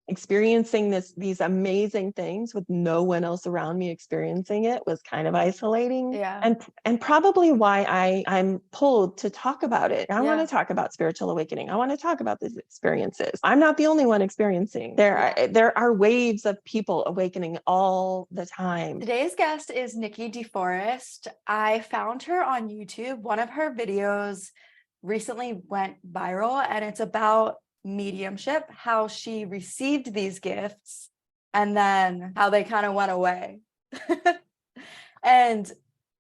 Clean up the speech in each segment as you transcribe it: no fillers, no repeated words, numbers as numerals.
experiencing these amazing things with no one else around me experiencing it was kind of isolating. Yeah. And probably why I'm pulled to talk about it. I want to talk about spiritual awakening. I want to talk about these experiences. I'm not the only one experiencing. There are waves of people awakening all the time. Today's guest is Nikki DeForest. I found her on YouTube. One of her videos recently went viral, and it's about mediumship, how she received these gifts and then how they kind of went away. And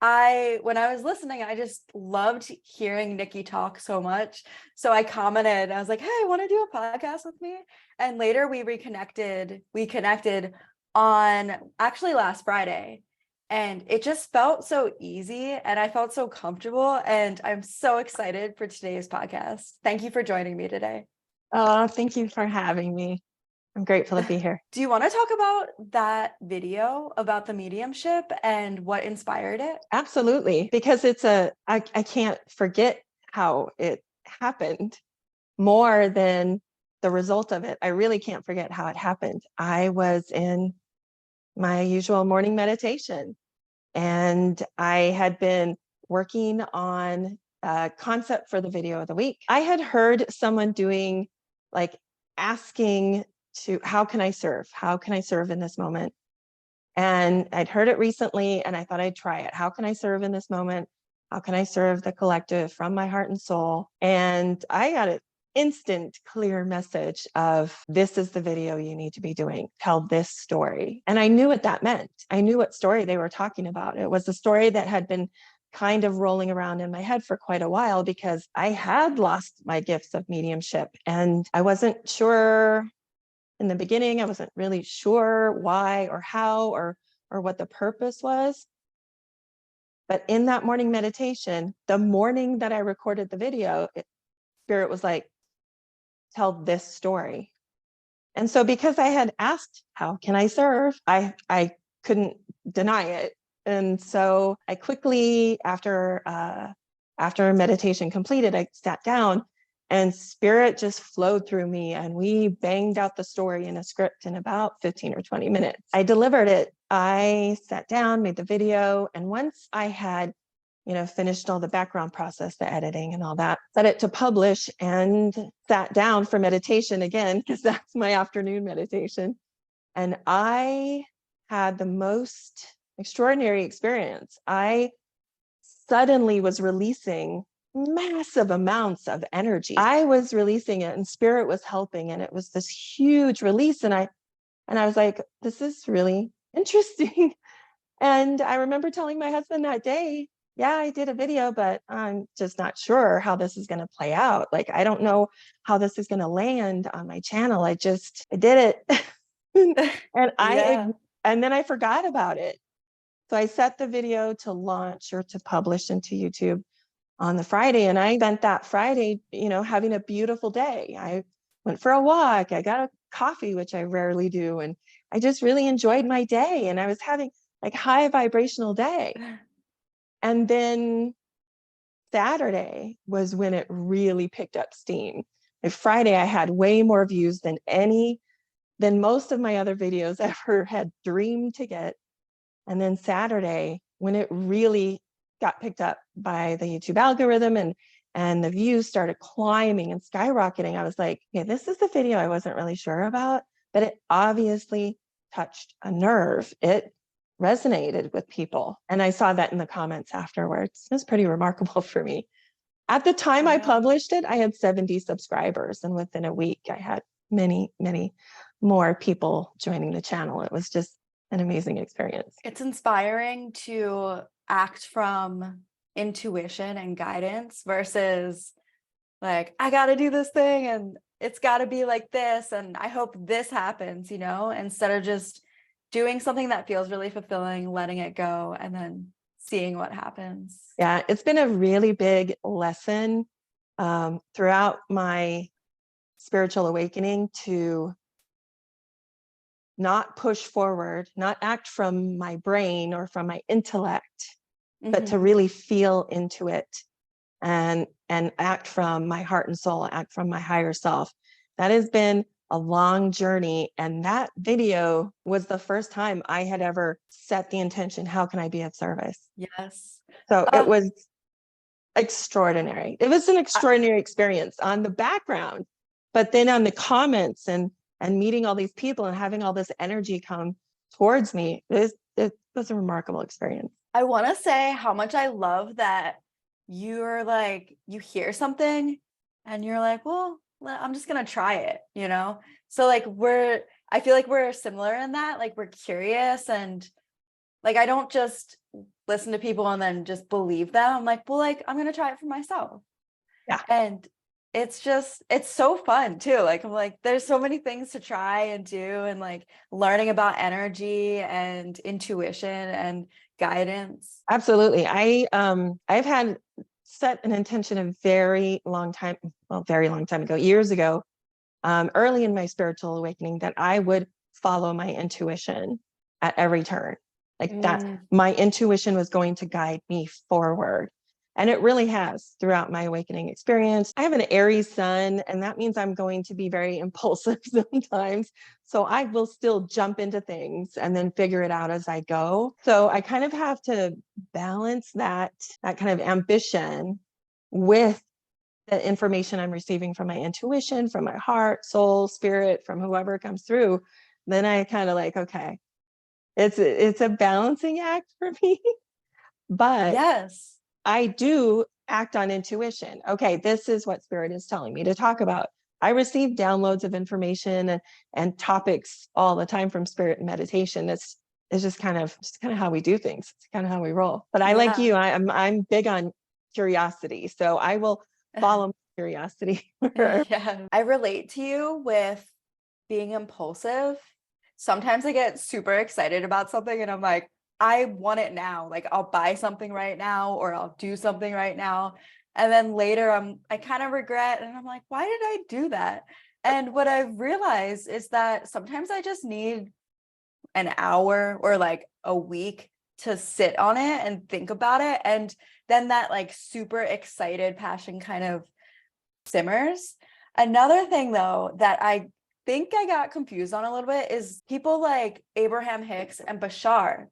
when I was listening, I just loved hearing Nikki talk so much. So I commented, I was like, hey, want to do a podcast with me? And later we connected on actually last Friday. And it just felt so easy and I felt so comfortable. And I'm so excited for today's podcast. Thank you for joining me today. Oh, thank you for having me. I'm grateful to be here. Do you want to talk about that video about the mediumship and what inspired it? Absolutely. Because I can't forget how it happened more than the result of it. I really can't forget how it happened. I was in my usual morning meditation, and I had been working on a concept for the video of the week. I had heard someone doing, like, asking how can I serve? How can I serve in this moment? And I'd heard it recently and I thought I'd try it. How can I serve in this moment? How can I serve the collective from my heart and soul? And I got an instant clear message of, this is the video you need to be doing. Tell this story. And I knew what that meant. I knew what story they were talking about. It was a story that had been kind of rolling around in my head for quite a while, because I had lost my gifts of mediumship and I wasn't sure. In the beginning, I wasn't really sure why or how or what the purpose was. But in that morning meditation, the morning that I recorded the video, Spirit was like, tell this story. And so because I had asked, how can I serve? I couldn't deny it. And so I quickly, after meditation completed, I sat down and Spirit just flowed through me and we banged out the story in a script in about 15 or 20 minutes. I delivered it. I sat down, made the video. And once I had, finished all the background process, the editing and all that, set it to publish and sat down for meditation again, because that's my afternoon meditation. And I had the most extraordinary experience. I suddenly was releasing massive amounts of energy. I was releasing it and Spirit was helping, and it was this huge release. And I was like, this is really interesting. And I remember telling my husband that day, yeah, I did a video, but I'm just not sure how this is going to play out. Like, I don't know how this is going to land on my channel. I did it. And then I forgot about it. So I set the video to launch or to publish into YouTube on the Friday. And I spent that Friday, having a beautiful day. I went for a walk. I got a coffee, which I rarely do. And I just really enjoyed my day. And I was having like high vibrational day. And then Saturday was when it really picked up steam. Like Friday, I had way more views than most of my other videos ever had dreamed to get. And then Saturday, when it really got picked up by the YouTube algorithm and the views started climbing and skyrocketing, I was like, yeah, this is the video I wasn't really sure about, but it obviously touched a nerve. It resonated with people. And I saw that in the comments afterwards. It was pretty remarkable for me. At the time I published it, I had 70 subscribers. And within a week, I had many, many more people joining the channel. It was just an amazing experience. It's inspiring to act from intuition and guidance versus like, I got to do this thing and it's got to be like this and I hope this happens, instead of just doing something that feels really fulfilling, letting it go, and then seeing what happens. Yeah, it's been a really big lesson throughout my spiritual awakening to not push forward, not act from my brain or from my intellect, but to really feel into it and act from my heart and soul, act from my higher self. That has been a long journey. And that video was the first time I had ever set the intention, how can I be of service? Yes. So it was extraordinary. It was an extraordinary experience on the background, but then on the comments and meeting all these people and having all this energy come towards me, it was a remarkable experience. I want to say how much I love that you're like, you hear something and you're like, well, I'm just going to try it, you know? So like I feel like we're similar in that, like we're curious, and like, I don't just listen to people and then just believe them. I'm like, well, like, I'm going to try it for myself. Yeah. And it's so fun too. Like, I'm like, there's so many things to try and do, and like learning about energy and intuition and guidance. Absolutely. I've had set an intention a very long time ago, years ago, early in my spiritual awakening, that I would follow my intuition at every turn. Like that, my intuition was going to guide me forward. And it really has throughout my awakening experience. I have an Aries sun, and that means I'm going to be very impulsive sometimes. So I will still jump into things and then figure it out as I go. So I kind of have to balance that kind of ambition with the information I'm receiving from my intuition, from my heart, soul, spirit, from whoever comes through. Then I kind of like, okay, it's a balancing act for me. But Yes. I do act on intuition. Okay, this is what spirit is telling me to talk about. I receive downloads of information and topics all the time from spirit and meditation. It's just kind of how we do things. It's kind of how we roll. But I like you. I'm big on curiosity, so I will follow my curiosity. Yeah. I relate to you with being impulsive. Sometimes I get super excited about something and I'm like, I want it now. Like I'll buy something right now, or I'll do something right now. And then later I kind of regret, and I'm like, why did I do that? And what I've realized is that sometimes I just need an hour or like a week to sit on it and think about it. And then that like super excited passion kind of simmers. Another thing though that I think I got confused on a little bit is people like Abraham Hicks and Bashar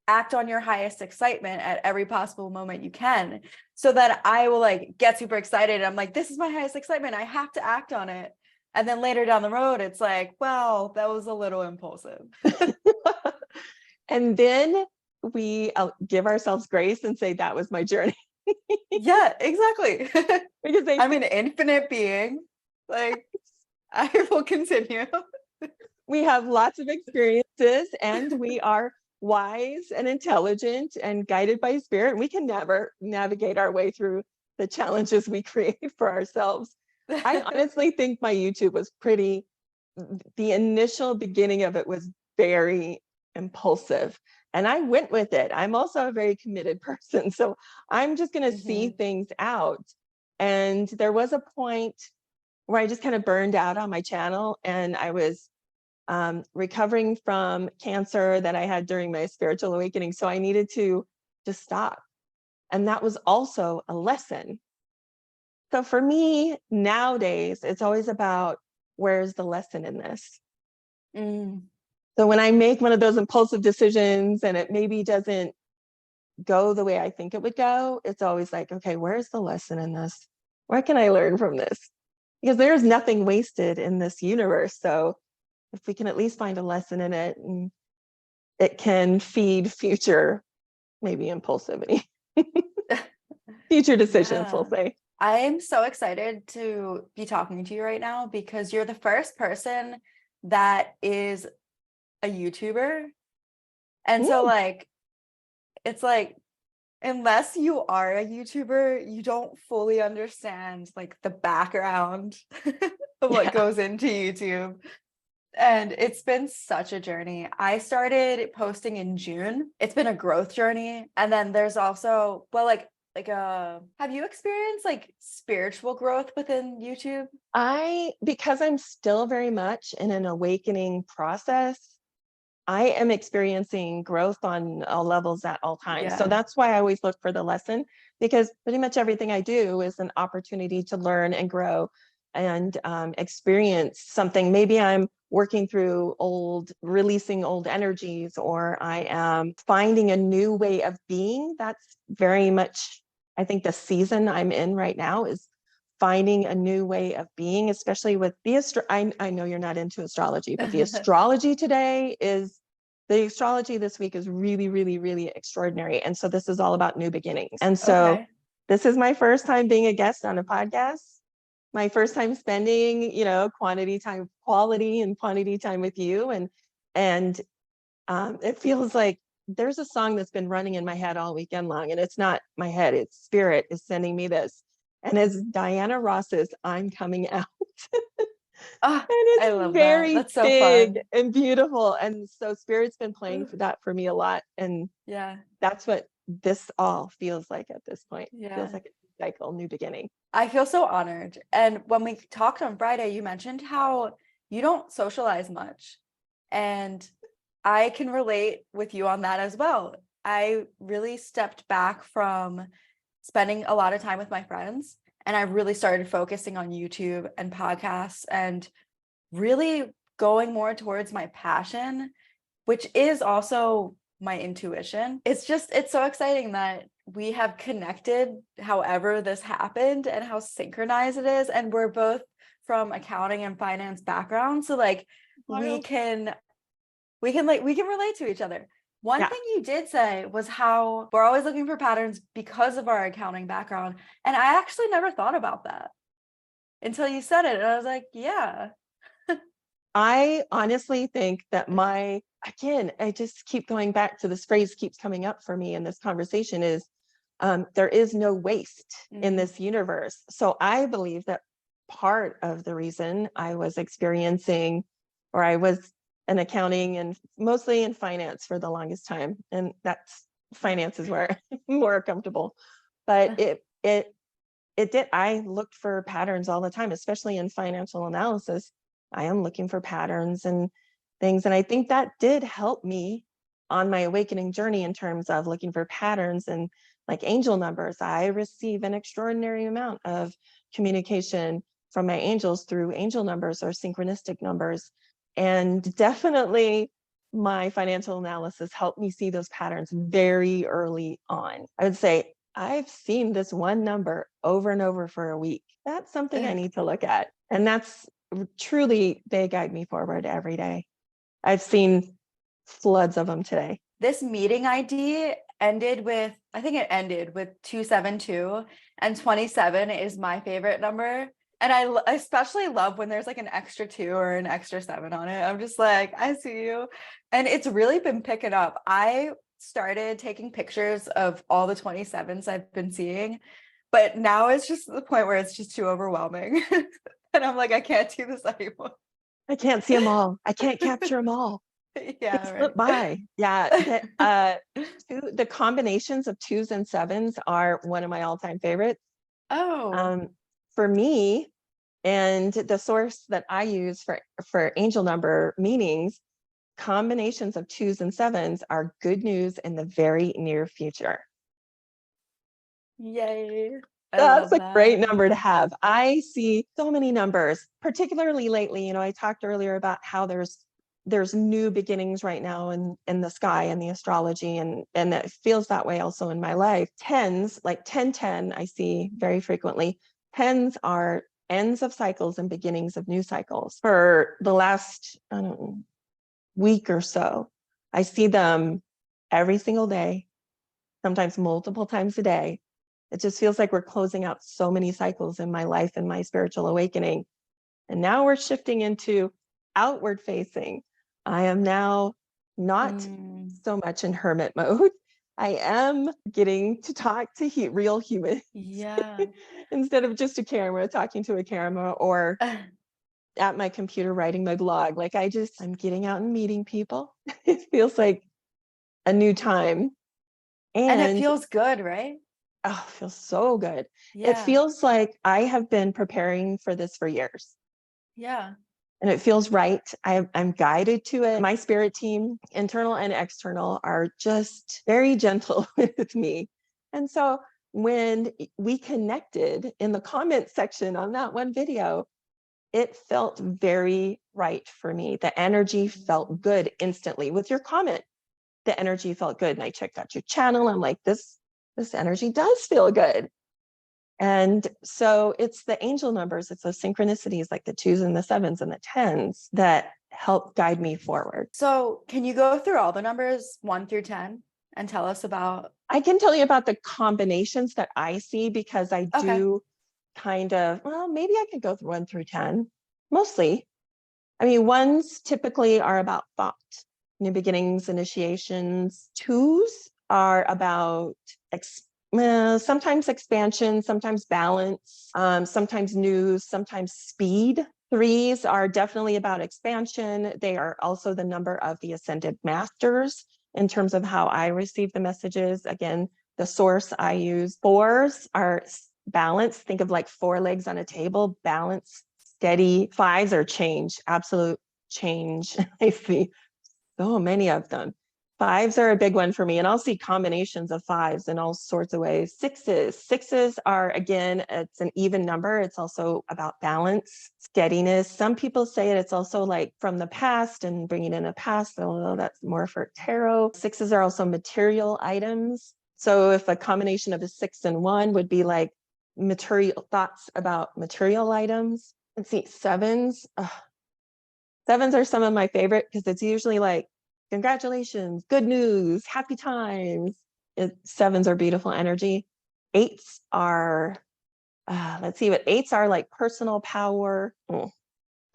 act on your highest excitement at every possible moment you can, so that I will like get super excited. I'm like, this is my highest excitement, I have to act on it. And then later down the road, it's like, well, that was a little impulsive. And then we give ourselves grace and say, that was my journey. Yeah, exactly. Because I'm an infinite being. Like, I will continue. We have lots of experiences, and we are wise and intelligent and guided by spirit. We can never navigate our way through the challenges we create for ourselves. I honestly think my YouTube was the initial beginning of it was very impulsive, and I went with it. I'm also a very committed person, so I'm just going to see things out. And there was a point where I just kind of burned out on my channel, and I was recovering from cancer that I had during my spiritual awakening. So I needed to just stop. And that was also a lesson. So for me nowadays, it's always about, where's the lesson in this? So when I make one of those impulsive decisions and it maybe doesn't go the way I think it would go, it's always like, okay, where's the lesson in this? What can I learn from this? Because there's nothing wasted in this universe. So if we can at least find a lesson in it, and it can feed future, maybe impulsivity, future decisions, we'll say. I'm so excited to be talking to you right now, because you're the first person that is a YouTuber. And so like, it's like, unless you are a YouTuber, you don't fully understand like the background of what goes into YouTube. And it's been such a journey. I started posting in June. It's been a growth journey. And then there's also, well, have you experienced like spiritual growth within YouTube? Because I'm still very much in an awakening process, I am experiencing growth on all levels at all times. So that's why I always look for the lesson, because pretty much everything I do is an opportunity to learn and grow and experience something. Maybe I'm working through releasing old energies, or I am finding a new way of being. That's very much, I think, the season I'm in right now is finding a new way of being, especially with I know you're not into astrology, but the astrology this week is really, really, really extraordinary. And so this is all about new beginnings. And so this is my first time being a guest on a podcast, my first time spending, quality and quantity time with you. And it feels like there's a song that's been running in my head all weekend long, and it's not my head, it's spirit is sending me this. And it's Diana Ross's I'm Coming Out. Oh, and it's I love very that. That's so big fun. and beautiful. And so spirit's been playing for that for me a lot. And that's what this all feels like at this point. It feels like a cycle, new beginning. I feel so honored. And when we talked on Friday, you mentioned how you don't socialize much. And I can relate with you on that as well. I really stepped back from spending a lot of time with my friends, and I really started focusing on YouTube and podcasts and really going more towards my passion, which is also my intuition. It's so exciting that we have connected however this happened and how synchronized it is. And we're both from accounting and finance backgrounds. So like we can relate to each other. One thing you did say was how we're always looking for patterns because of our accounting background. And I actually never thought about that until you said it. And I was like, yeah. I honestly think that I just keep going back to this phrase keeps coming up for me in this conversation is there is no waste in this universe. So I believe that part of the reason I was experiencing, or I was in accounting and mostly in finance for the longest time, and that's finance is where I'm more comfortable. But I looked for patterns all the time, especially in financial analysis. I am looking for patterns and things. And I think that did help me on my awakening journey in terms of looking for patterns and like angel numbers. I receive an extraordinary amount of communication from my angels through angel numbers or synchronistic numbers. And definitely my financial analysis helped me see those patterns very early on. I would say, I've seen this one number over and over for a week. That's something I need to look at. And that's truly, they guide me forward every day. I've seen floods of them today. This meeting ID ended with 272, and 27 is my favorite number. And I especially love when there's like an extra 2 or an extra 7 on it. I'm just like, I see you. And it's really been picking up. I started taking pictures of all the 27s I've been seeing, but now it's just the point where it's just too overwhelming. And I'm like, I can't do this anymore. I can't see them all. I can't capture them all. Yeah, they slip by. Yeah. The combinations of 2s and 7s are one of my all-time favorites. For me, and the source that I use for angel number meanings, combinations of 2s and 7s are good news in the very near future. Yay. That's a great number to have. I see so many numbers, particularly lately. I talked earlier about how there's new beginnings right now in the sky and the astrology, and it feels that way also in my life. 10s, like 1010, I see very frequently. 10s are ends of cycles and beginnings of new cycles. For the last, week or so, I see them every single day, sometimes multiple times a day. It just feels like we're closing out so many cycles in my life and my spiritual awakening. And now we're shifting into outward facing. I am now not so much in hermit mode. I am getting to talk to real humans. Yeah. Instead of just a camera, talking to a camera, or at my computer writing my blog. Like I'm getting out and meeting people. It feels like a new time. And it feels good, right? Oh, it feels so good. Yeah. It feels like I have been preparing for this for years. Yeah. And it feels right. I'm guided to it. My spirit team, internal and external, are just very gentle with me. And so when we connected in the comment section on that one video, it felt very right for me. The energy felt good instantly with your comment. The energy felt good. And I checked out your channel. I'm like, this energy does feel good. And so it's the angel numbers, it's those synchronicities like the 2s and the 7s and the 10s that help guide me forward. So can you go through all the numbers 1 through 10 and tell us about? I can tell you about the combinations that I see because I Okay. do kind of, well, maybe I could go through 1 through 10, mostly. I mean, 1s typically are about thought, new beginnings, initiations. 2s are about sometimes expansion, sometimes balance, sometimes news, sometimes speed. 3s are definitely about expansion. They are also the number of the ascended masters in terms of how I receive the messages. Again, the source I use. 4s are balance. Think of like 4 legs on a table, balance, steady. 5s are change, absolute change. I see so many of them. 5s are a big one for me, and I'll see combinations of 5s in all sorts of ways. 6s are, again, it's an even number. It's also about balance, steadiness. Some people say it's also like from the past and bringing in a past, although that's more for tarot. 6s are also material items. So if a combination of a 6 and 1 would be like material thoughts about material items. Let's see, 7s. 7s are some of my favorite because it's usually like, congratulations, good news, happy times. 7s are beautiful energy. 8s are, let's see what 8s are like personal power. Oh,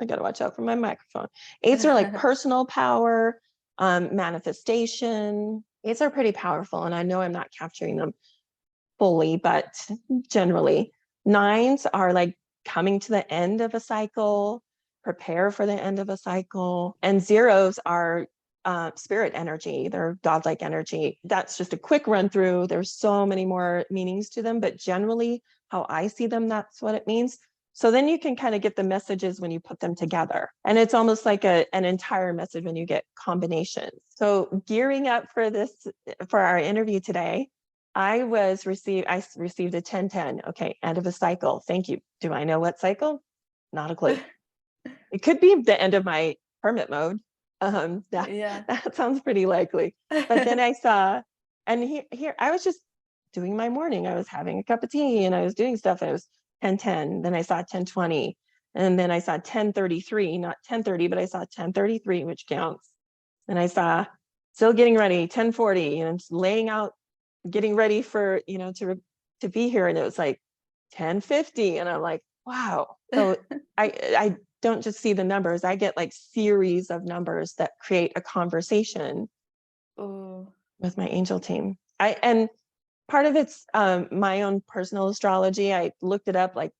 I gotta watch out for my microphone. 8s are like personal power, manifestation. 8s are pretty powerful, and I know I'm not capturing them fully, but generally. 9s are like coming to the end of a cycle, prepare for the end of a cycle. And 0s are spirit energy, they're godlike energy. That's just a quick run through. There's so many more meanings to them, but generally how I see them, that's what it means. So then you can kind of get the messages when you put them together. And it's almost like an entire message when you get combinations. So gearing up for this, for our interview today, I received a 1010. Okay, end of a cycle. Thank you. Do I know what cycle? Not a clue. It could be the end of my hermit mode. That sounds pretty likely. But then I saw, and here I was just doing my morning. I was having a cup of tea and I was doing stuff. And it was 1010. Then I saw 1020. And then I saw 1033, not 1030, but I saw 1033, which counts. And I saw still getting ready, 1040, and just laying out, getting ready for, to be here. And it was like 1050. And I'm like, wow. So I don't just see the numbers. I get like series of numbers that create a conversation with my angel team. And part of it's my own personal astrology. I looked it up, like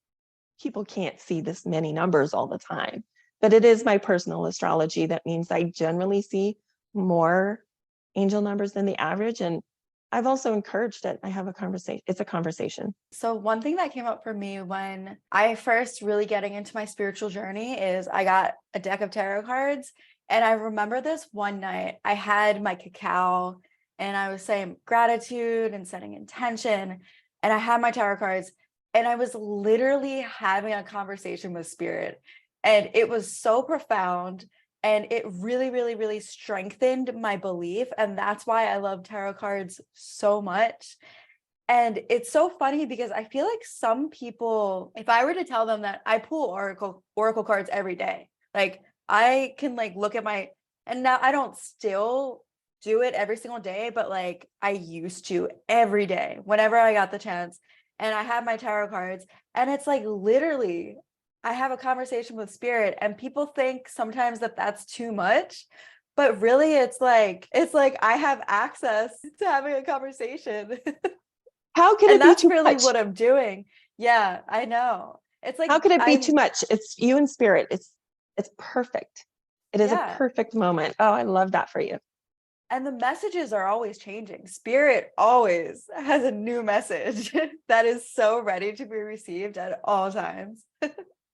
people can't see this many numbers all the time, but it is my personal astrology. That means I generally see more angel numbers than the average. And I've also encouraged it. I have a conversation. It's a conversation. So one thing that came up for me when I first really getting into my spiritual journey is I got a deck of tarot cards. And I remember this one night I had my cacao and I was saying gratitude and setting intention. And I had my tarot cards and I was literally having a conversation with spirit. And it was so profound. And it really, really, really strengthened my belief. And that's why I love tarot cards so much. And it's so funny because I feel like some people, if I were to tell them that I pull oracle cards every day, like I can like look at and now I don't still do it every single day, but like I used to every day whenever I got the chance. And I have my tarot cards and it's like literally I have a conversation with spirit, and people think sometimes that that's too much, but really it's like I have access to having a conversation. How could it be too much? That's really what I'm doing. Yeah, I know. It's like, how could it be too much? It's you and spirit. It's perfect. It is a perfect moment. Oh, I love that for you. And the messages are always changing. Spirit always has a new message that is so ready to be received at all times.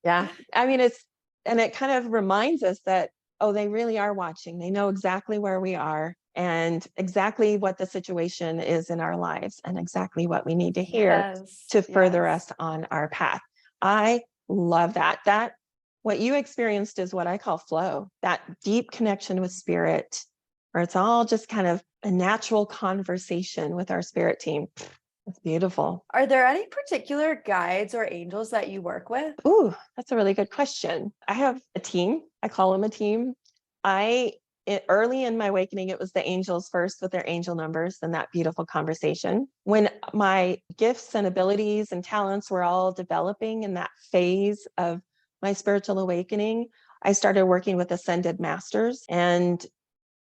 Yeah. I mean, it kind of reminds us that, oh, they really are watching. They know exactly where we are and exactly what the situation is in our lives and exactly what we need to hear to further us on our path. I love that. That what you experienced is what I call flow, that deep connection with spirit, where it's all just kind of a natural conversation with our spirit team. It's beautiful. Are there any particular guides or angels that you work with? Ooh, that's a really good question. I have a team. I call them a team. Early in my awakening, it was the angels first with their angel numbers and that beautiful conversation. When my gifts and abilities and talents were all developing in that phase of my spiritual awakening, I started working with ascended masters, and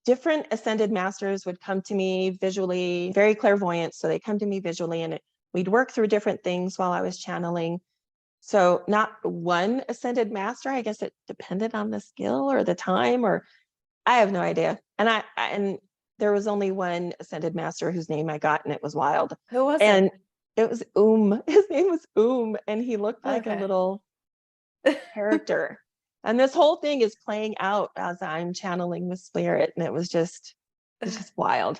different ascended masters would come to me visually, very clairvoyant. So they come to me visually, and we'd work through different things while I was channeling. So not one ascended master, I guess it depended on the skill or the time, or I have no idea. And there was only one ascended master whose name I got, and it was wild. Who was And it? it was His name was and he looked like a little character. And this whole thing is playing out as I'm channeling the spirit, and it's just wild.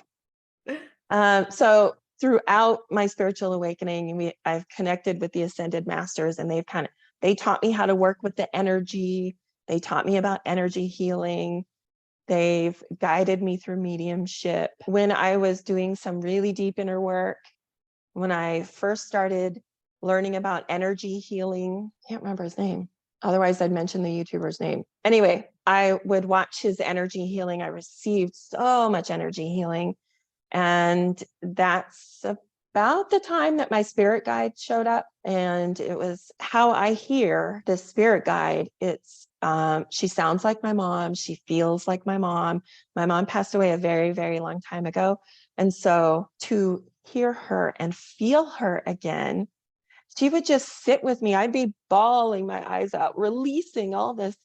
So throughout my spiritual awakening, I've connected with the ascended masters, and they taught me how to work with the energy. They taught me about energy healing. They've guided me through mediumship. When I was doing some really deep inner work, when I first started learning about energy healing, can't remember his name. Otherwise, I'd mention the YouTuber's name. Anyway, I would watch his energy healing. I received so much energy healing. And that's about the time that my spirit guide showed up. And it was how I hear the spirit guide. She sounds like my mom. She feels like my mom. My mom passed away a very, very long time ago. And so to hear her and feel her again, she would just sit with me. I'd be bawling my eyes out, releasing all this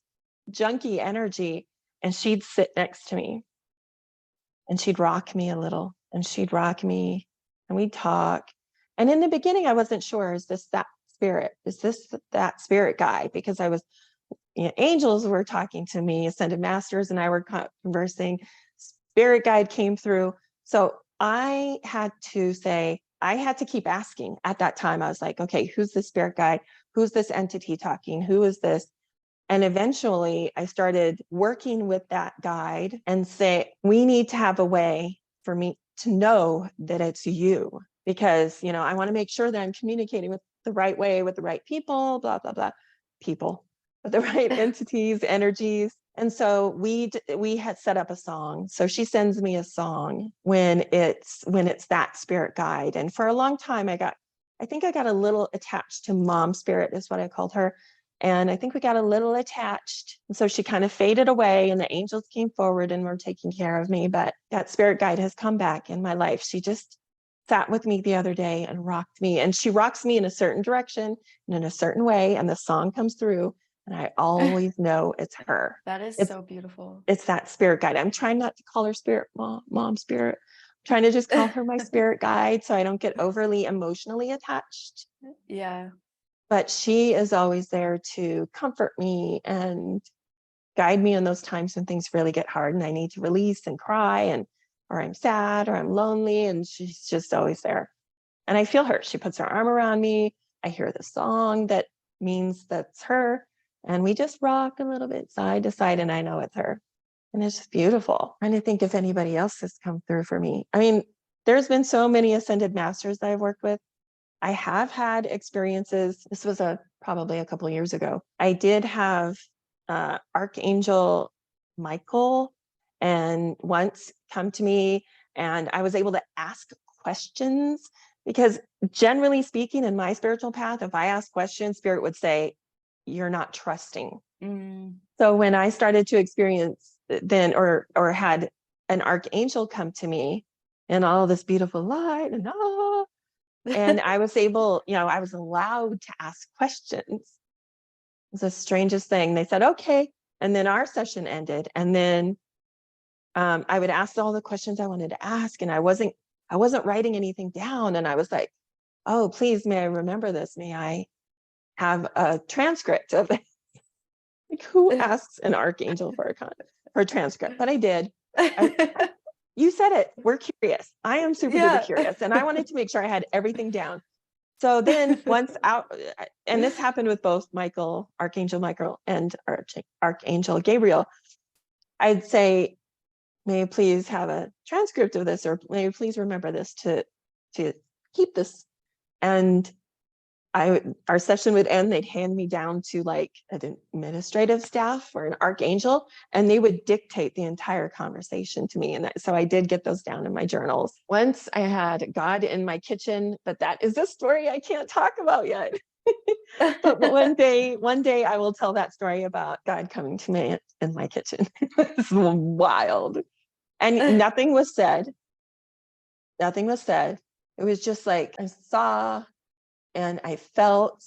junky energy. And she'd sit next to me, and she'd rock me a little, and she'd rock me, and we'd talk. And in the beginning, I wasn't sure, is this that spirit? Is this that spirit guide? Because angels were talking to me, ascended masters and I were conversing, spirit guide came through. So I had to keep asking. At that time, I was like, okay, who's the spirit guide? Who's this entity talking? Who is this? And eventually I started working with that guide and say, we need to have a way for me to know that it's you, because, I want to make sure that I'm communicating with the right way, with the right people, blah, blah, blah, people, with the right entities, energies. And so we had set up a song. So she sends me a song when it's that spirit guide. And for a long time, I think I got a little attached to mom spirit, is what I called her. And I think we got a little attached. And so she kind of faded away, and the angels came forward and were taking care of me. But that spirit guide has come back in my life. She just sat with me the other day and rocked me. And she rocks me in a certain direction and in a certain way. And the song comes through, and I always know it's her. That is so beautiful. It's that spirit guide. I'm trying not to call her spirit mom spirit. I'm trying to just call her my spirit guide, so I don't get overly emotionally attached. Yeah. But she is always there to comfort me and guide me in those times when things really get hard and I need to release and cry, or I'm sad or I'm lonely, and she's just always there. And I feel her. She puts her arm around me. I hear the song that means that's her. And we just rock a little bit side to side, and I know it's her. And it's just beautiful. I'm trying to think if anybody else has come through for me. I mean, there's been so many ascended masters that I've worked with. I have had experiences. This was probably a couple of years ago. I did have Archangel Michael and once come to me, and I was able to ask questions, because generally speaking, in my spiritual path, if I ask questions, spirit would say, you're not trusting. So when I started to experience then, or had an archangel come to me and all this beautiful light and I was able, I was allowed to ask questions. It's the strangest thing. They said, okay. And then our session ended. And then I would ask all the questions I wanted to ask. And I wasn't writing anything down. And I was like, oh, please, may I remember this? May I have a transcript of it? Like, who asks an archangel for a transcript? But I did. You said it. We're curious. I am super duper curious. And I wanted to make sure I had everything down. So then once out, and this happened with both Archangel Michael and Archangel Gabriel, I'd say, may you please have a transcript of this, or may you please remember this to keep this. And our session would end, they'd hand me down to like an administrative staff or an archangel, and they would dictate the entire conversation to me. And so I did get those down in my journals. Once I had God in my kitchen, but that is a story I can't talk about yet. But one day I will tell that story about God coming to me in my kitchen. It's wild. And nothing was said. Nothing was said. It was just like I saw and I felt,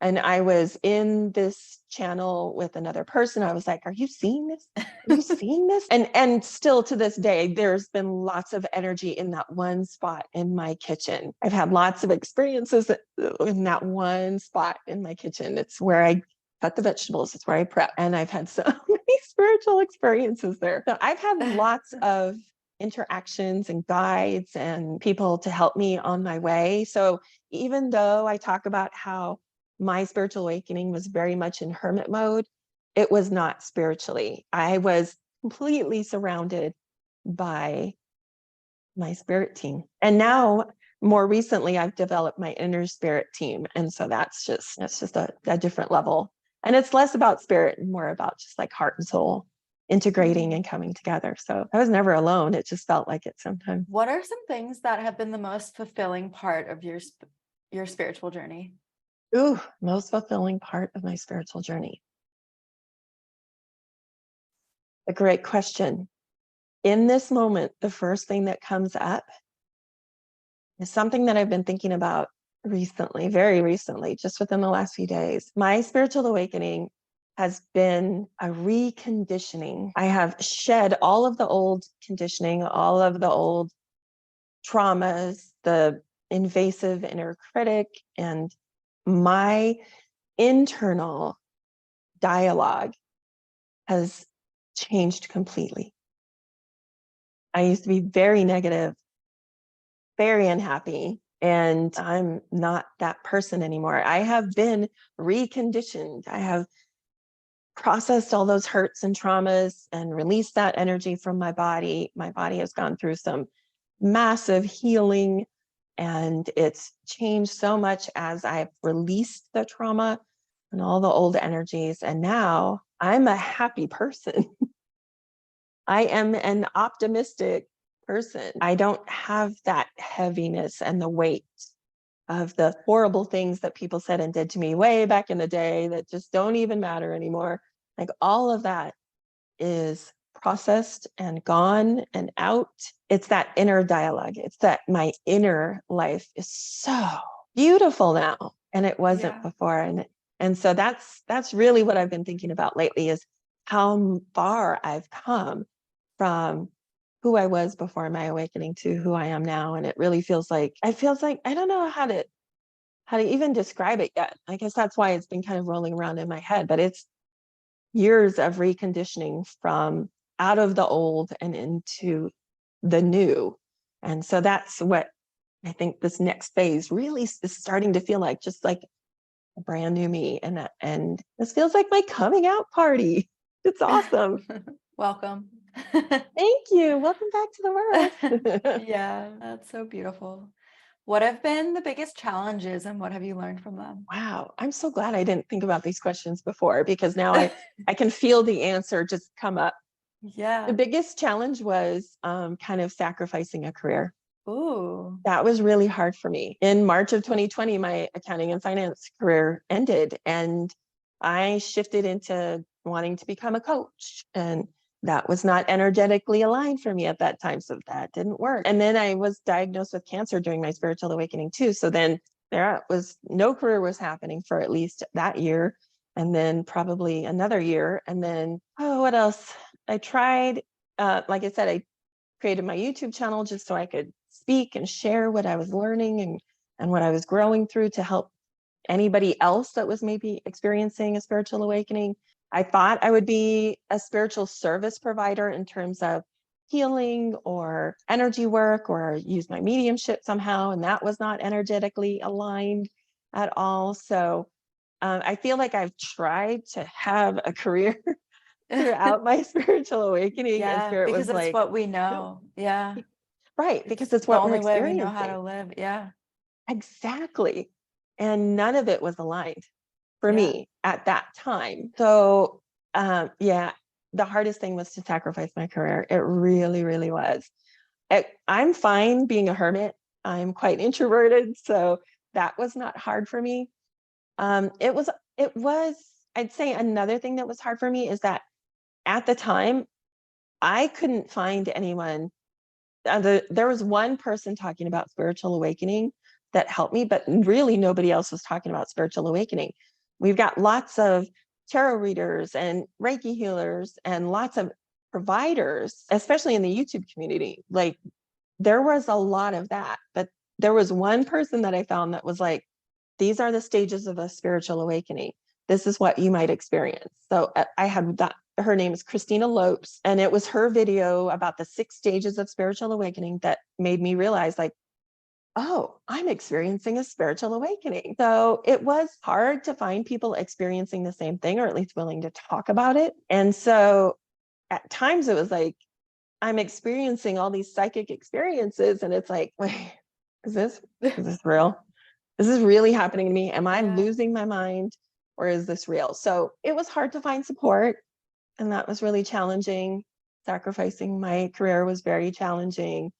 and I was in this channel with another person. I was like, are you seeing this? Are you seeing this? And still to this day, there's been lots of energy in that one spot in my kitchen. I've had lots of experiences in that one spot in my kitchen. It's where I cut the vegetables. It's where I prep. And I've had so many spiritual experiences there. So I've had lots of interactions and guides and people to help me on my way. So even though I talk about how my spiritual awakening was very much in hermit mode, it was not spiritually. I was completely surrounded by my spirit team. And now, more recently, I've developed my inner spirit team. And so that's just a different level. And it's less about spirit and more about just like heart and soul integrating and coming together. So I was never alone. It just felt like it sometimes. What are some things that have been the most fulfilling part of your spiritual journey? Ooh, most fulfilling part of my spiritual journey. A great question. In this moment, the first thing that comes up is something that I've been thinking about recently, very recently, just within the last few days. My spiritual awakening has been a reconditioning. I have shed all of the old conditioning, all of the old traumas, the invasive inner critic, and my internal dialogue has changed completely. I used to be very negative, very unhappy, and I'm not that person anymore. I have been reconditioned. I have processed all those hurts and traumas and released that energy from my body. My body has gone through some massive healing, and it's changed so much as I've released the trauma and all the old energies. And now I'm a happy person. I am an optimistic person. I don't have that heaviness and the weight of the horrible things that people said and did to me way back in the day that just don't even matter anymore. Like all of that is processed and gone and out. It's that inner dialogue. It's that my inner life is so beautiful now, and it wasn't before. And so that's really what I've been thinking about lately, is how far I've come from who I was before my awakening to who I am now. And it really feels like I don't know how to even describe it yet. I guess that's why it's been kind of rolling around in my head, but it's years of reconditioning from out of the old and into the new. And so that's what I think this next phase really is starting to feel like, just like a brand new me. And this feels like my coming out party. It's awesome. Welcome. Thank you. Welcome back to the world. Yeah, that's so beautiful. What have been the biggest challenges and what have you learned from them? Wow. I'm so glad I didn't think about these questions before, because now I can feel the answer just come up. Yeah. The biggest challenge was kind of sacrificing a career. Ooh. That was really hard for me. In March of 2020, my accounting and finance career ended, and I shifted into wanting to become a coach. And that was not energetically aligned for me at that time. So that didn't work. And then I was diagnosed with cancer during my spiritual awakening too. So then there was no career was happening for at least that year. And then probably another year. And then, what else? I tried, like I said, I created my YouTube channel just so I could speak and share what I was learning and what I was growing through to help anybody else that was maybe experiencing a spiritual awakening. I thought I would be a spiritual service provider in terms of healing or energy work or use my mediumship somehow. And that was not energetically aligned at all. So I feel like I've tried to have a career throughout my spiritual awakening. And Yeah, Spirit because was that's like, what we no, know. Yeah. right, It's because it's the what we're only way we know how experiencing. to live. Yeah. Exactly. And none of it was aligned for Yeah. me at that time. So, yeah, the hardest thing was to sacrifice my career. It really, really was. I'm fine being a hermit. I'm quite introverted, so that was not hard for me. It was, it was, I'd say another thing that was hard for me is that at the time, I couldn't find anyone. There was one person talking about spiritual awakening that helped me, but really nobody else was talking about spiritual awakening. We've got lots of tarot readers and Reiki healers and lots of providers, especially in the YouTube community. Like there was a lot of that, but there was one person that I found that was like, these are the stages of a spiritual awakening. This is what you might experience. So I had that. Her name is Christina Lopes, and it was her video about the 6 stages of spiritual awakening that made me realize, like, oh, I'm experiencing a spiritual awakening. So it was hard to find people experiencing the same thing, or at least willing to talk about it. And so at times it was like, I'm experiencing all these psychic experiences, and it's like, wait, is this real? Is this really happening to me? Am I Yeah. losing my mind, or is this real? So it was hard to find support, and that was really challenging. Sacrificing my career was very challenging.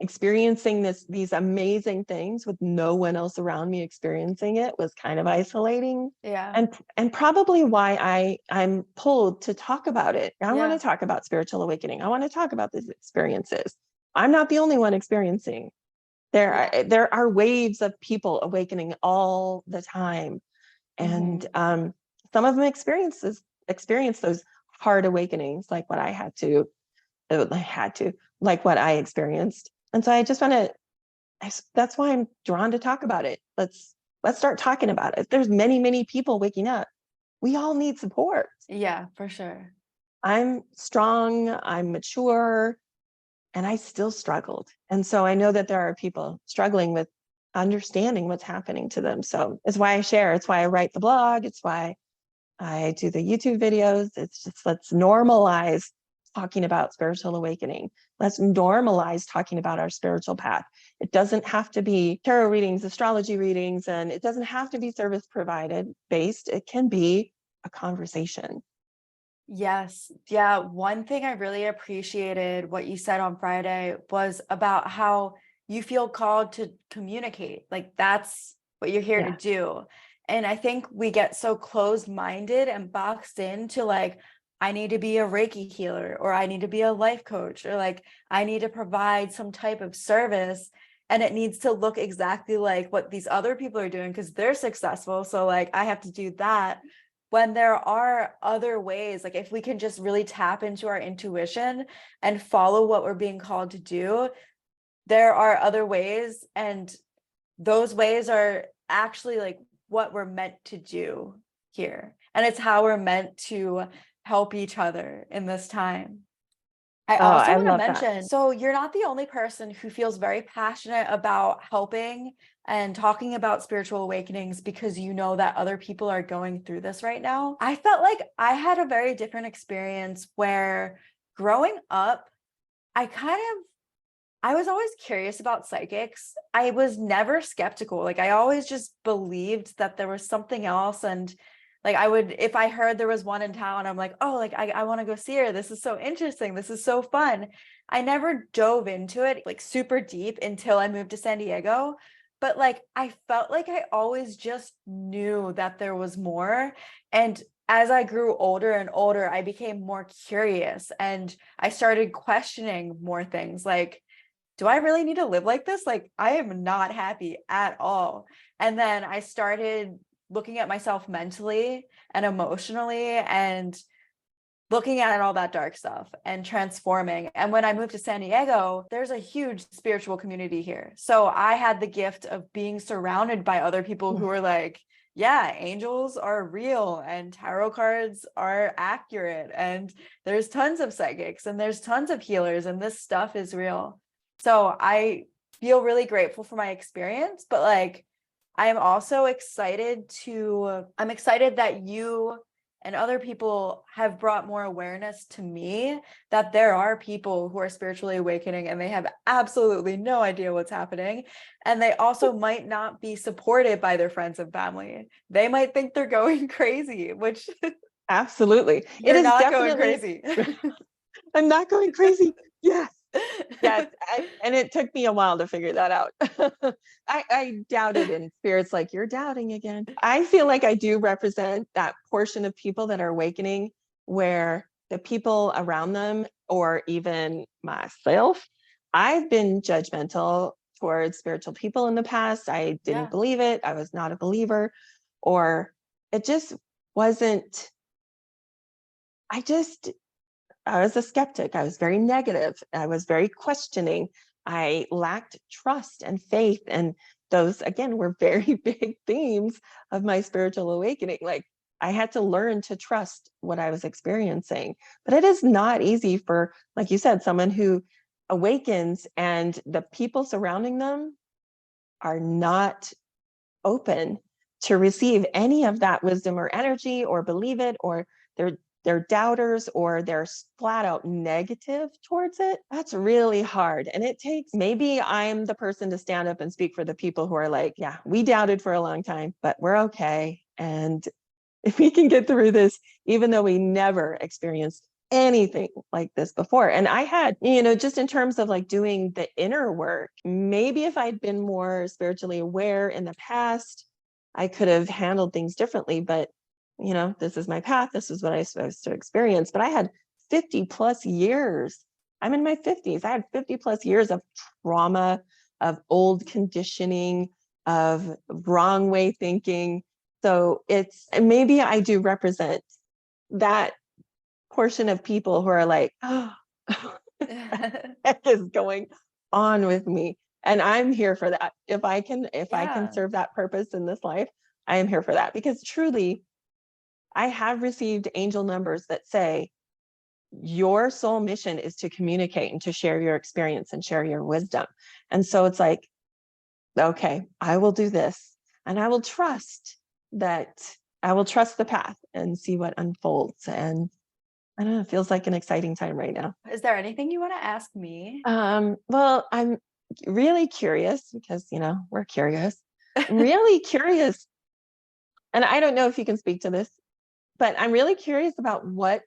Experiencing these amazing things with no one else around me experiencing it was kind of isolating. Yeah. And probably why I'm pulled to talk about it. I want Yeah. to talk about spiritual awakening. I want to talk about these experiences. I'm not the only one experiencing. Yeah. There are waves of people awakening all the time, and Mhm. some of them experience those hard awakenings, like what I had to, like what I experienced. And so I just want to. That's why I'm drawn to talk about it. Let's start talking about it. There's many people waking up. We all need support. Yeah, for sure. I'm strong. I'm mature. And I still struggled. And so I know that there are people struggling with understanding what's happening to them. So it's why I share. It's why I write the blog. It's why I do the YouTube videos. It's just, let's normalize talking about spiritual awakening. Let's normalize talking about our spiritual path. It doesn't have to be tarot readings, astrology readings, and it doesn't have to be service provided based. It can be a conversation. Yes. Yeah. One thing I really appreciated what you said on Friday was about how you feel called to communicate. Like that's what you're here to Yeah. do. And I think we get so closed-minded and boxed into like, I need to be a Reiki healer, or I need to be a life coach, or like, I need to provide some type of service. And it needs to look exactly like what these other people are doing because they're successful. So like, I have to do that, when there are other ways. Like if we can just really tap into our intuition and follow what we're being called to do, there are other ways, and those ways are actually like what we're meant to do here, and it's how we're meant to help each other in this time. I Oh, also I want to love that. mention, so you're not the only person who feels very passionate about helping and talking about spiritual awakenings because you know that other people are going through this right now. I felt like I had a very different experience where growing up, I was always curious about psychics. I was never skeptical. Like I always just believed that there was something else. And like I would, if I heard there was one in town, I'm like, oh, like I want to go see her. This is so interesting. This is so fun. I never dove into it like super deep until I moved to San Diego. But like I felt like I always just knew that there was more. And as I grew older and older, I became more curious and I started questioning more things like, do I really need to live like this? Like, I am not happy at all. And then I started looking at myself mentally and emotionally and looking at all that dark stuff and transforming. And when I moved to San Diego, there's a huge spiritual community here. So I had the gift of being surrounded by other people who were like, yeah, angels are real and tarot cards are accurate, and there's tons of psychics and there's tons of healers, and this stuff is real. So I feel really grateful for my experience, but like I'm also excited I'm excited that you and other people have brought more awareness to me that there are people who are spiritually awakening and they have absolutely no idea what's happening. And they also might not be supported by their friends and family. They might think they're going crazy, which Absolutely. It you're is not going definitely, crazy. I'm not going crazy. Yes. Yes. And it took me a while to figure that out. I doubted, and spirit's like, you're doubting again. I feel like I do represent that portion of people that are awakening where the people around them, or even myself, I've been judgmental towards spiritual people in the past. I didn't Yeah. believe it. I was not a believer, or it just wasn't, I was a skeptic. I was very negative. I was very questioning. I lacked trust and faith. And those, again, were very big themes of my spiritual awakening. Like, I had to learn to trust what I was experiencing. But it is not easy for, like you said, someone who awakens and the people surrounding them are not open to receive any of that wisdom or energy, or believe it, or they're doubters, or they're flat out negative towards it. That's really hard. And it takes, maybe I'm the person to stand up and speak for the people who are like, yeah, we doubted for a long time, but we're okay. And if we can get through this, even though we never experienced anything like this before. And I had, just in terms of like doing the inner work, maybe if I'd been more spiritually aware in the past, I could have handled things differently. But, this is my path. This is what I was supposed to experience. But I had 50 plus years. I'm in my 50s. I had 50 plus years of trauma, of old conditioning, of wrong way thinking. So maybe I do represent that portion of people who are like, oh, what is going on with me? And I'm here for that. If I can serve that purpose in this life, I am here for that. Because truly, I have received angel numbers that say your soul mission is to communicate and to share your experience and share your wisdom. And so it's like, okay, I will do this, and I will trust the path and see what unfolds. And I don't know, it feels like an exciting time right now. Is there anything you want to ask me? Well, I'm really curious because, we're curious. I'm really curious. And I don't know if you can speak to this, but I'm really curious about what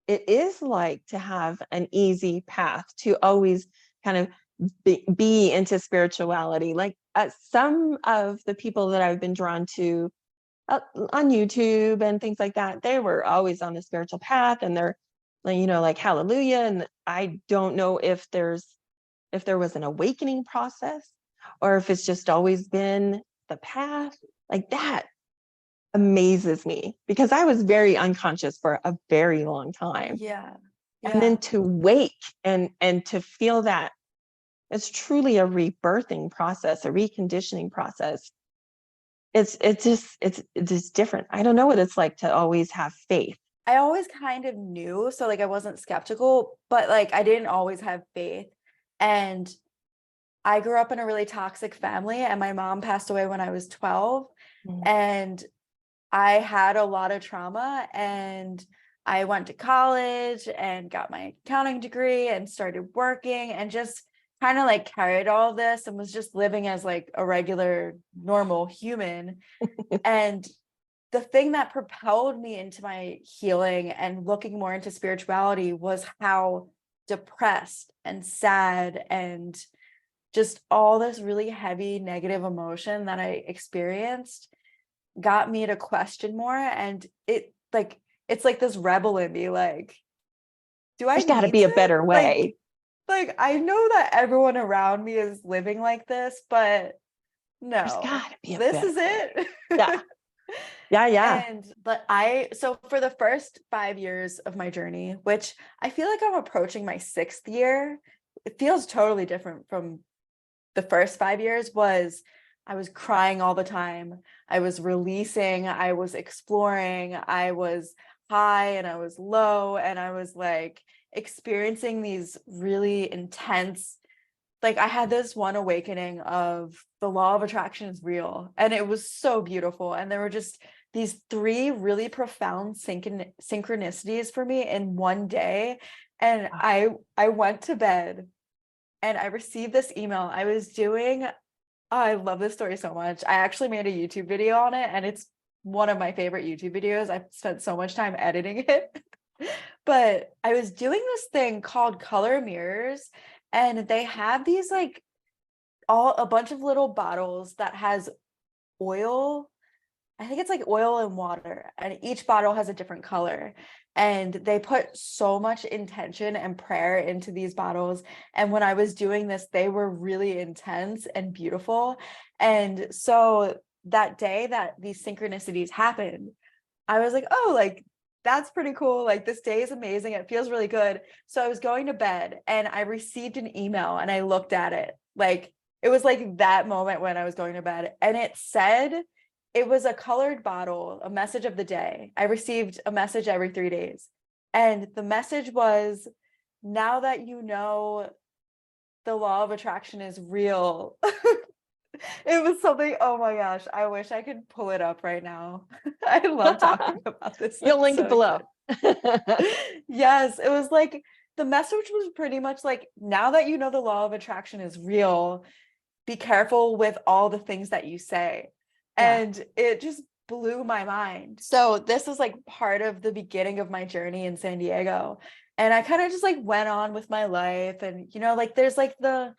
it is like to have an easy path to always kind of be into spirituality. Like some of the people that I've been drawn to on YouTube and things like that, they were always on the spiritual path, and they're, like hallelujah. And I don't know if there was an awakening process, or if it's just always been the path. Like, that amazes me, because I was very unconscious for a very long time. Yeah. And then to wake and to feel that it's truly a rebirthing process, a reconditioning process. It's just different. I don't know what it's like to always have faith. I always kind of knew, so like I wasn't skeptical, but like I didn't always have faith. And I grew up in a really toxic family, and my mom passed away when I was 12. And I had a lot of trauma, and I went to college and got my accounting degree and started working, and just kind of like carried all this and was just living as like a regular, normal human. And the thing that propelled me into my healing and looking more into spirituality was how depressed and sad and just all this really heavy negative emotion that I experienced got me to question more. And it's like this rebel in me, like, do I There's got to need be a to? better way. Like I know that everyone around me is living like this, but There's no, got to be a this better is way. it. Yeah. Yeah. So for the first 5 years of my journey, which I feel like I'm approaching my 6th year, it feels totally different from the first 5 years, was I was crying all the time. I was releasing, I was exploring, I was high and I was low, and I was like experiencing these really intense, like I had this one awakening of the law of attraction is real, and it was so beautiful. And there were just these three really profound synchronicities for me in one day. And I went to bed and I received this email. I was doing, oh, I love this story so much. I actually made a YouTube video on it, and it's one of my favorite YouTube videos. I've spent so much time editing it. But I was doing this thing called color mirrors, and they have these like a bunch of little bottles that has oil. I think it's like oil and water, and each bottle has a different color. And they put so much intention and prayer into these bottles. And when I was doing this, they were really intense and beautiful. And so that day that these synchronicities happened, I was like, oh, like, that's pretty cool. Like, this day is amazing. It feels really good. So I was going to bed and I received an email and I looked at it. Like, it was like that moment when I was going to bed, and it said, it was a colored bottle, a message of the day. I received a message every 3 days. And the message was, now that you know the law of attraction is real. It was something, oh my gosh, I wish I could pull it up right now. I love talking about this. You'll link So it below. Yes, it was like, the message was pretty much like, now that you know the law of attraction is real, be careful with all the things that you say. And it just blew my mind. So this was like part of the beginning of my journey in San Diego. And I kind of just like went on with my life. And, you know, like there's like the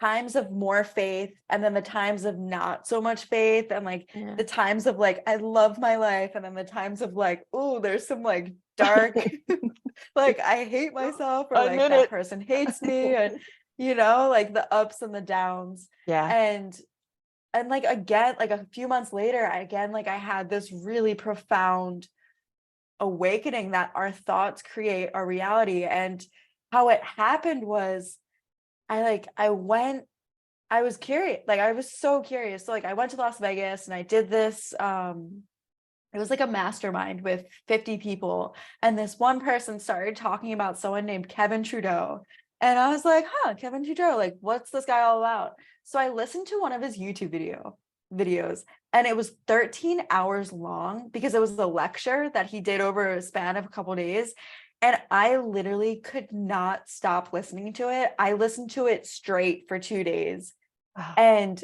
times of more faith, and then the times of not so much faith, and like the times of like, I love my life. And then the times of like, oh, there's some like dark, like I hate myself, or like that person hates me. And, you know, like the ups and the downs. And like, again, like a few months later, I had this really profound awakening that our thoughts create our reality. And how it happened was, I was curious, like I was so curious. So like I went to Las Vegas and I did this, it was like a mastermind with 50 people. And this one person started talking about someone named Kevin Trudeau. And I was like, Kevin Trudeau, like, what's this guy all about? So I listened to one of his YouTube videos, and it was 13 hours long because it was a lecture that he did over a span of a couple of days. And I literally could not stop listening to it. I listened to it straight for 2 days. And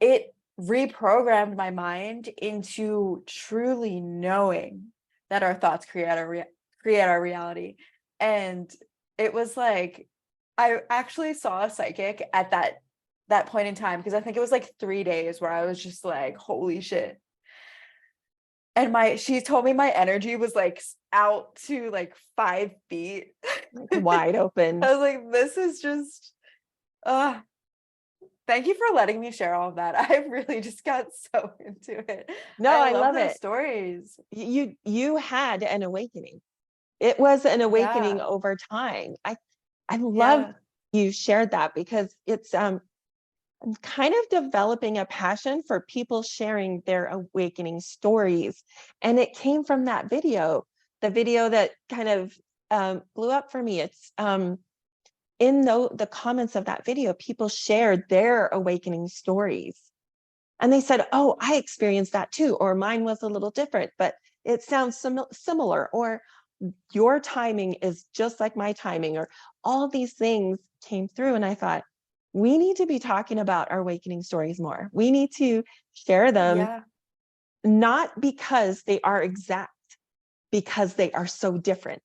it reprogrammed my mind into truly knowing that our thoughts create our reality. And it was like, I actually saw a psychic at that point in time, because I think it was like 3 days where I was just like, holy shit. And she told me my energy was like out to like 5 feet. Like wide open. I was like, this is just, thank you for letting me share all of that. I really just got so into it. No, I love those it. Stories. You had an awakening. It was an awakening over time. I love you shared that, because it's I'm kind of developing a passion for people sharing their awakening stories. And it came from that video, the video that kind of blew up for me. It's in the comments of that video, people shared their awakening stories. And they said, oh, I experienced that too, or mine was a little different, but it sounds similar, or your timing is just like my timing, or all these things came through. And I thought, we need to be talking about our awakening stories more. We need to share them, not because they are exact, because they are so different.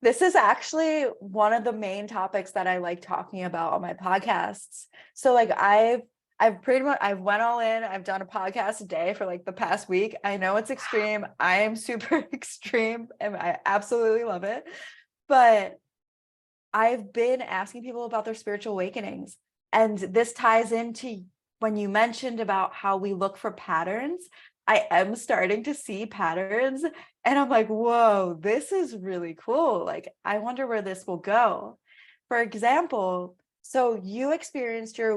This is actually one of the main topics that I like talking about on my podcasts. So like I've went all in. I've done a podcast a day for like the past week. I know it's extreme. I am super extreme and I absolutely love it. But I've been asking people about their spiritual awakenings. And this ties into when you mentioned about how we look for patterns. I am starting to see patterns, and I'm like, whoa, this is really cool. Like, I wonder where this will go. For example, So you experienced your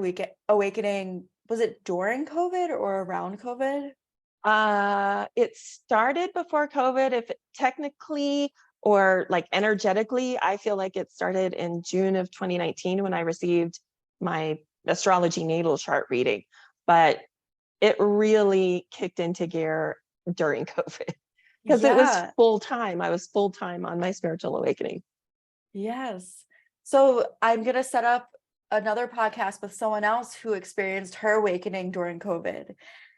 awakening, was it during COVID or around COVID? It started before COVID, if technically or like energetically, I feel like it started in June of 2019 when I received my astrology natal chart reading. But it really kicked into gear during COVID because it was Yeah. full time. I was full time on my spiritual awakening. Yes. So I'm going to set up another podcast with someone else who experienced her awakening during COVID.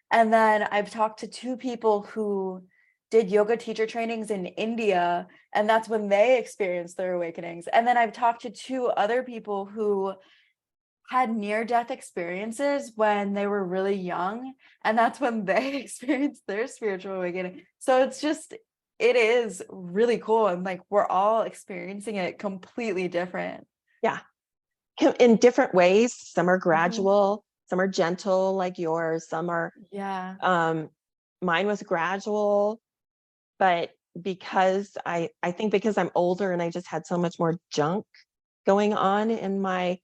And then I've talked to two people who did yoga teacher trainings in India, and that's when they experienced their awakenings. And then I've talked to two other people who had near-death experiences when they were really young, and that's when they experienced their spiritual awakening. So it is really cool, and like we're all experiencing it completely different. Yeah. In different ways. Some are Mhm. gradual, some are gentle like yours, some are Yeah. mine was gradual, but because I think because I'm older and I just had so much more junk going on in my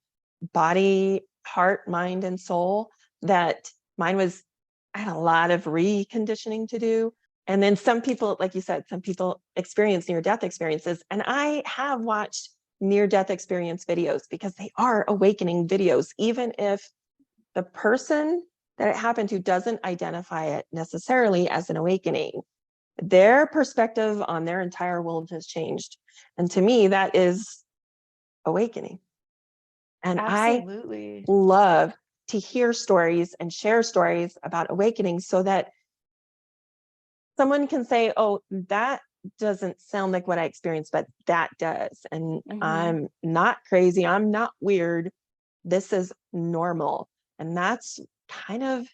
body, heart, mind, and soul, that mine was, I had a lot of reconditioning to do. And then some people, like you said, some people experience near-death experiences. And I have watched near-death experience videos because they are awakening videos, even if the person that it happened to doesn't identify it necessarily as an awakening. Their perspective on their entire world has changed. And to me, that is awakening. And I Absolutely. love to hear stories and share stories about awakening so that someone can say, oh, that doesn't sound like what I experienced, but that does. And I'm not crazy. I'm not weird. This is normal. And that's kind of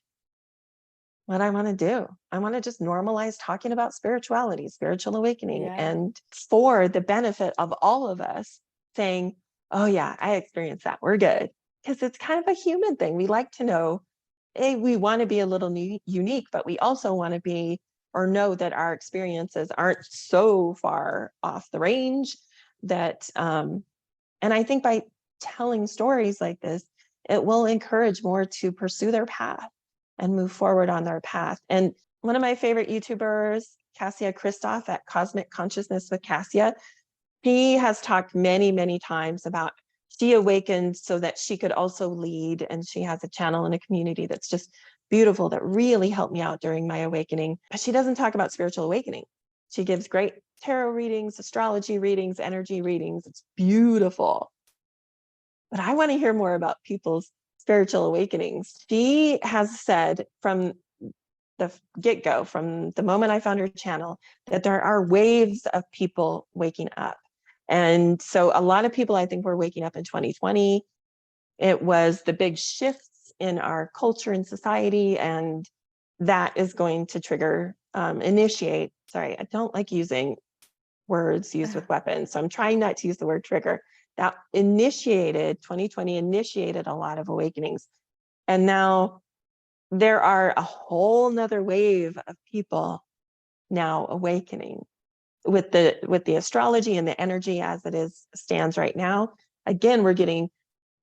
what I want to do. I want to just normalize talking about spirituality, spiritual awakening, Yeah. and for the benefit of all of us saying, oh, yeah, I experienced that. We're good. Because it's kind of a human thing. We like to know, hey, we want to be a little unique, but we also want to be or know that our experiences aren't so far off the range that, and I think by telling stories like this, it will encourage more to pursue their path and move forward on their path. And one of my favorite YouTubers, Cassia Christoph at Cosmic Consciousness with Cassia, he has talked many, many times about she awakened so that she could also lead. And she has a channel and a community that's just beautiful that really helped me out during my awakening. But she doesn't talk about spiritual awakening. She gives great tarot readings, astrology readings, energy readings. It's beautiful. But I want to hear more about people's spiritual awakenings. She has said from the get-go, from the moment I found her channel, that there are waves of people waking up. And so a lot of people, I think, were waking up in 2020. It was the big shifts in our culture and society, and that is going to trigger, initiate. Sorry, I don't like using words used with weapons, so I'm trying not to use the word trigger. That 2020 initiated a lot of awakenings. And now there are a whole nother wave of people now awakening with the astrology and the energy as it is stands right now. Again, we're getting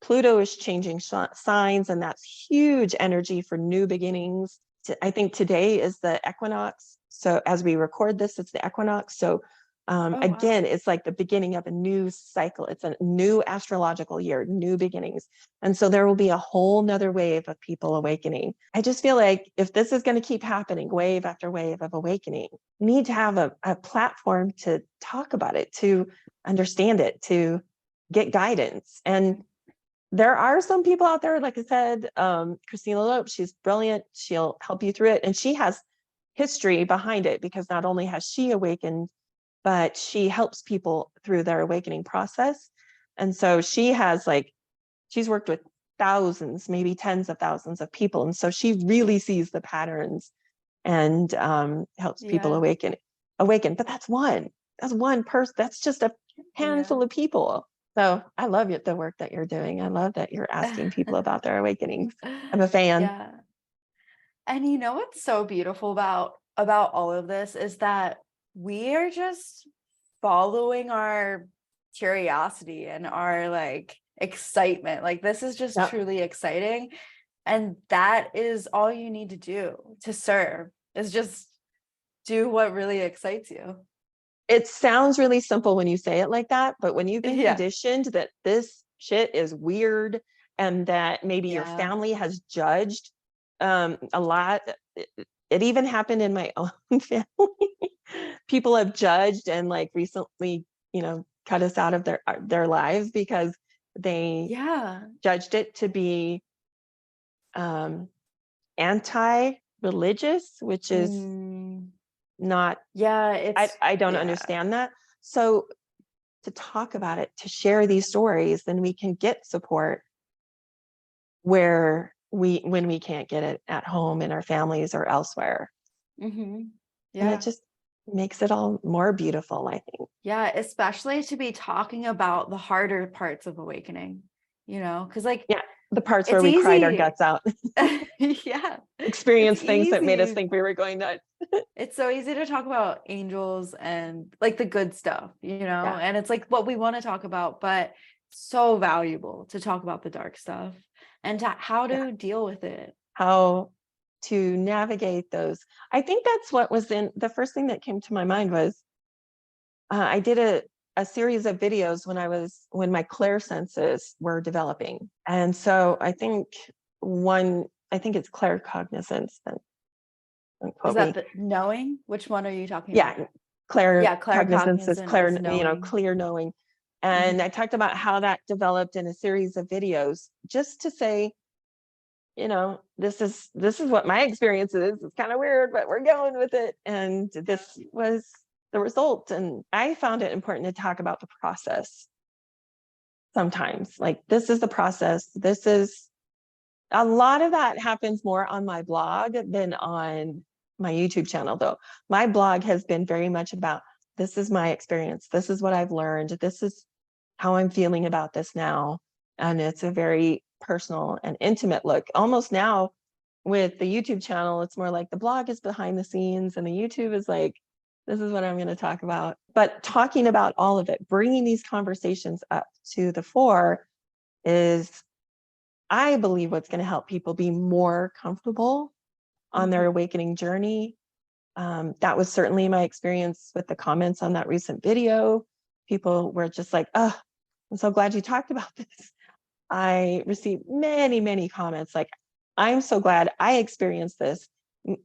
Pluto is changing signs, and that's huge energy for new beginnings. I think today is the equinox. So as we record this, it's the equinox. So again, it's like the beginning of a new cycle. It's a new astrological year, new beginnings. And so there will be a whole nother wave of people awakening. I just feel like if this is going to keep happening, wave after wave of awakening, we need to have a platform to talk about it, to understand it, to get guidance. And there are some people out there, like I said, Christina Lope, she's brilliant. She'll help you through it. And she has history behind it because not only has she awakened, but she helps people through their awakening process. And so she's worked with thousands, maybe tens of thousands of people. And so she really sees the patterns and helps people awaken. But that's one person. That's just a handful of people. So I love the work that you're doing. I love that you're asking people about their awakenings. I'm a fan. Yeah. And you know what's so beautiful about all of this is that we are just following our curiosity and our like excitement. Like this is just truly exciting. And that is all you need to do to serve, is just do what really excites you. It sounds really simple when you say it like that, but when you've been Yeah. conditioned that this shit is weird and that maybe your Yeah. family has judged a lot, it even happened in my own family. People have judged and like recently, cut us out of their lives because they judged it to be anti-religious, which is not, I don't understand that. So to talk about it, to share these stories, then we can get support when we can't get it at home, in our families or elsewhere. And it just makes it all more beautiful, I think. Yeah, especially to be talking about the harder parts of awakening, because like the parts where we cried our guts out. Experience things that made us think we were going nuts. It's so easy to talk about angels and like the good stuff, and it's like what we want to talk about, but so valuable to talk about the dark stuff and how to deal with it. How to navigate those. I think that's what was in the first thing that came to my mind was I did a series of videos when my clairsenses were developing. And so I think it's claircognizance. Is that the knowing? Which one are you talking about? Claircognizance is knowing. clear knowing. And I talked about how that developed in a series of videos, just to say, this is what my experience is. It's kind of weird, but we're going with it. And this was the result. And I found it important to talk about the process sometimes. Like, this is the process. This is a lot of that happens more on my blog than on my YouTube channel, though. My blog has been very much about, this is my experience. This is what I've learned. This is how I'm feeling about this now. And it's a very personal and intimate look. Almost now with the YouTube channel, it's more like the blog is behind the scenes and the YouTube is like, this is what I'm going to talk about. But talking about all of it, bringing these conversations up to the fore is, I believe, what's going to help people be more comfortable on their awakening journey. That was certainly my experience with the comments on that recent video. People were just like, oh, I'm so glad you talked about this. I received many, many comments like, I'm so glad I experienced this,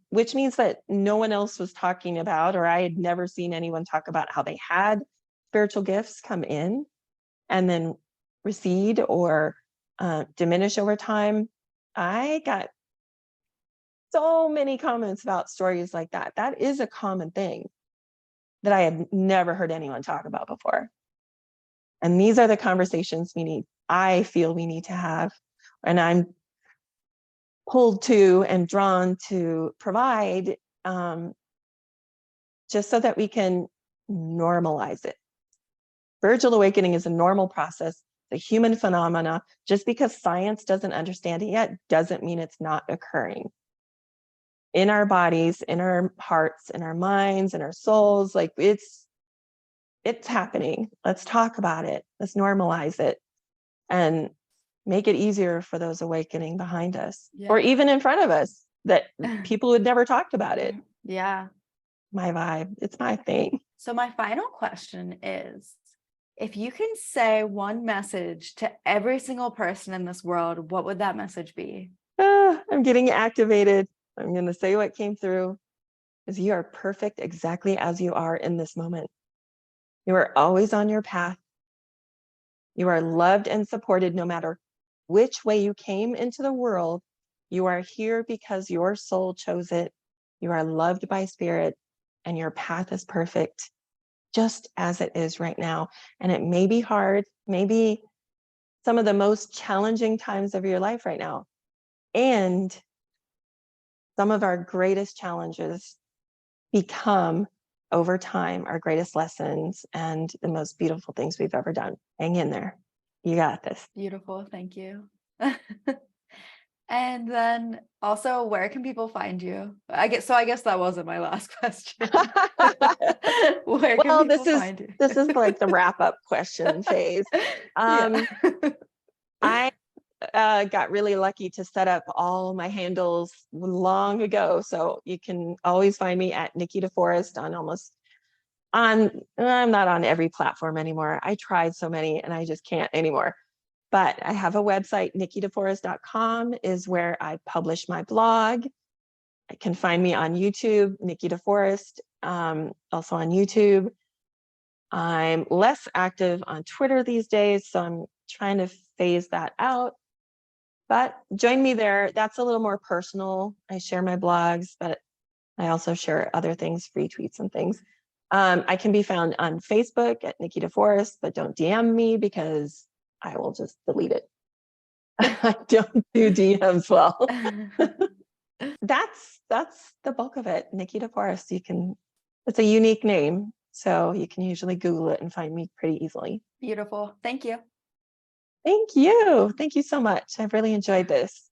which means that no one else was talking about, or I had never seen anyone talk about how they had spiritual gifts come in and then recede or diminish over time. I got so many comments about stories like that. That is a common thing that I had never heard anyone talk about before. And these are the conversations I feel we need to have. And I'm pulled to and drawn to provide, just so that we can normalize it. Spiritual awakening is a normal process, a human phenomena. Just because science doesn't understand it yet doesn't mean it's not occurring. In our bodies, in our hearts, in our minds, in our souls, like it's happening. Let's talk about it. Let's normalize it and make it easier for those awakening behind us, or even in front of us, that people had never talked about it. Yeah. My vibe. It's my thing. So my final question is, if you can say one message to every single person in this world, what would that message be? I'm getting activated. I'm going to say what came through. Is you are perfect exactly as you are in this moment. You are always on your path. You are loved and supported no matter which way you came into the world. You are here because your soul chose it. You are loved by spirit, and your path is perfect just as it is right now. And it may be hard, maybe some of the most challenging times of your life right now. And some of our greatest challenges become, over time, our greatest lessons and the most beautiful things we've ever done. Hang in there. You got this. Beautiful. Thank you. And then also, where can people find you? I guess that wasn't my last question. Where can people find you? This is like the wrap up question phase. I got really lucky to set up all my handles long ago. So you can always find me at Nikki DeForest I'm not on every platform anymore. I tried so many and I just can't anymore. But I have a website, NikkiDeForest.com is where I publish my blog. You can find me on YouTube, Nikki DeForest, also on YouTube. I'm less active on Twitter these days, so I'm trying to phase that out. But join me there. That's a little more personal. I share my blogs, but I also share other things, free tweets and things. I can be found on Facebook at Nikki DeForest, but don't DM me because I will just delete it. I don't do DMs well. That's the bulk of it. Nikki DeForest. It's a unique name, so you can usually Google it and find me pretty easily. Beautiful. Thank you. Thank you. Thank you so much. I've really enjoyed this.